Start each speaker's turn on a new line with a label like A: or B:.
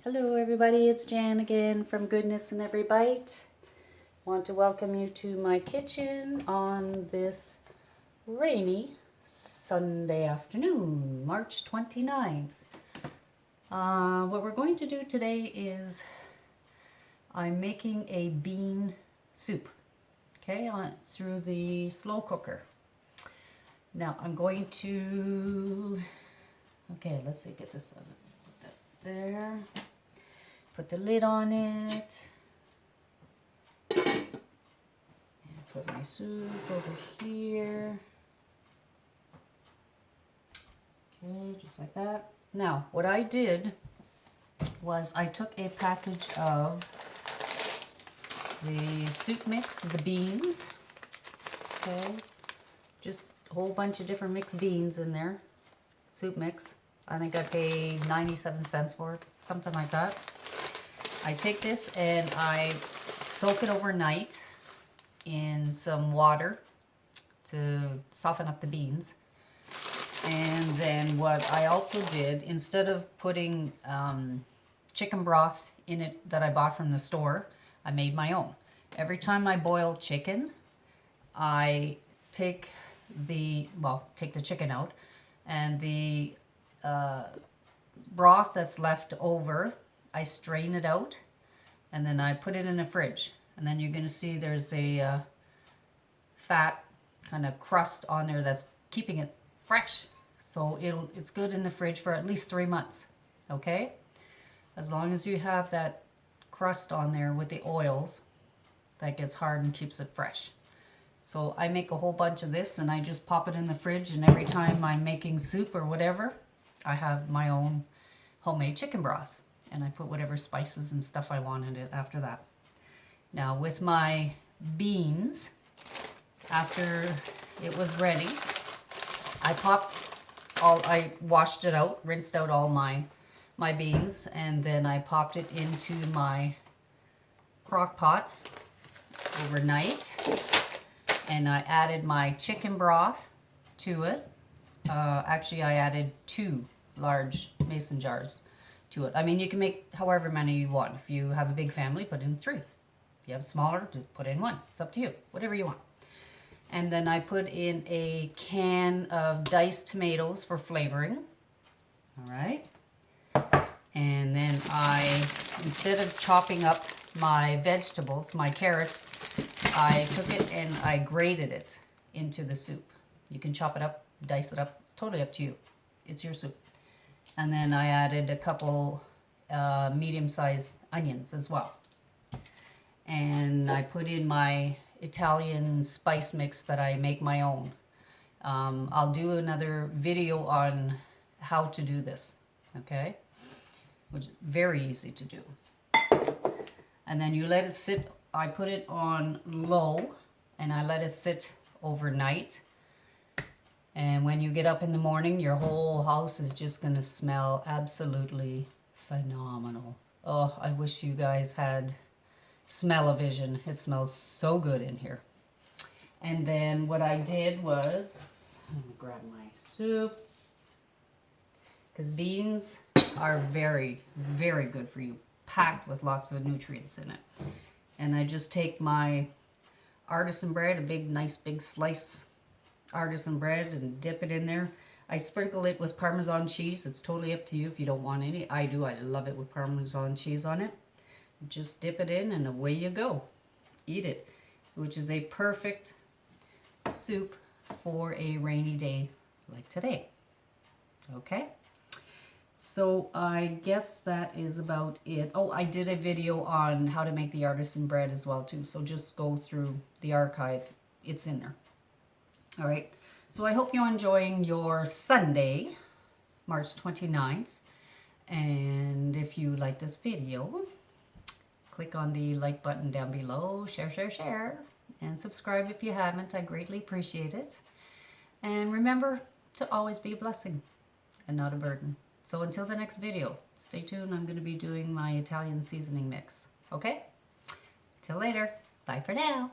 A: Hello everybody, it's Jan again from Goodness in Every Bite. Want to welcome you to my kitchen on this rainy Sunday afternoon, March 29th. What we're going to do today is I'm making a bean soup, okay, through the slow cooker. Now I'm going to, okay, let's see, get this oven, put that there. Put the lid on it, and put my soup over here. Okay, just like that. Now, what I did was I took a package of the soup mix, the beans, okay, just a whole bunch of different mixed beans in there, soup mix. I think I paid 97 cents for it, something like that. I take this and I soak it overnight in some water to soften up the beans. And then what I also did, instead of putting chicken broth in it that I bought from the store, I made my own. Every time I boil chicken, I take the chicken out, and the broth that's left over, I strain it out, and then I put it in the fridge. And then you're going to see there's a fat kind of crust on there that's keeping it fresh. So it's good in the fridge for at least 3 months, okay? As long as you have that crust on there with the oils, that gets hard and keeps it fresh. So I make a whole bunch of this and I just pop it in the fridge, and every time I'm making soup or whatever, I have my own homemade chicken broth, and I put whatever spices and stuff I want in it after that. Now with my beans, after it was ready, I washed it out, rinsed out all my beans, and then I popped it into my crock pot overnight, and I added my chicken broth to it. Actually, I added 2 large mason jars to it. I mean, you can make however many you want. If you have a big family, put in 3. If you have smaller, just put in 1. It's up to you, whatever you want. And then I put in a can of diced tomatoes for flavoring. All right. And then instead of chopping up my vegetables, my carrots, I took it and I grated it into the soup. You can chop it up, dice it up. It's totally up to you. It's your soup. And then I added a couple medium-sized onions as well. And I put in my Italian spice mix that I make my own. I'll do another video on how to do this, okay? Which is very easy to do. And then you let it sit. I put it on low and I let it sit overnight. And when you get up in the morning, your whole house is just going to smell absolutely phenomenal. Oh, I wish you guys had smell-o-vision. It smells so good in here. And then what I did was, I'm going to grab my soup, because beans are very, very good for you, packed with lots of nutrients in it. And I just take my artisan bread, a big, nice big slice artisan bread, and dip it in there. I sprinkle it with Parmesan cheese. It's totally up to you if you don't want any. I do. I love it with Parmesan cheese on it. Just dip it in and away you go. Eat it, which is a perfect soup for a rainy day like today. Okay? So I guess that is about it. Oh, I did a video on how to make the artisan bread as well too. So just go through the archive. It's in there. All right. So I hope you're enjoying your Sunday, March 29th. And if you like this video, click on the like button down below. Share. And subscribe if you haven't. I greatly appreciate it. And remember to always be a blessing and not a burden. So until the next video, stay tuned. I'm going to be doing my Italian seasoning mix. Okay? Till later. Bye for now.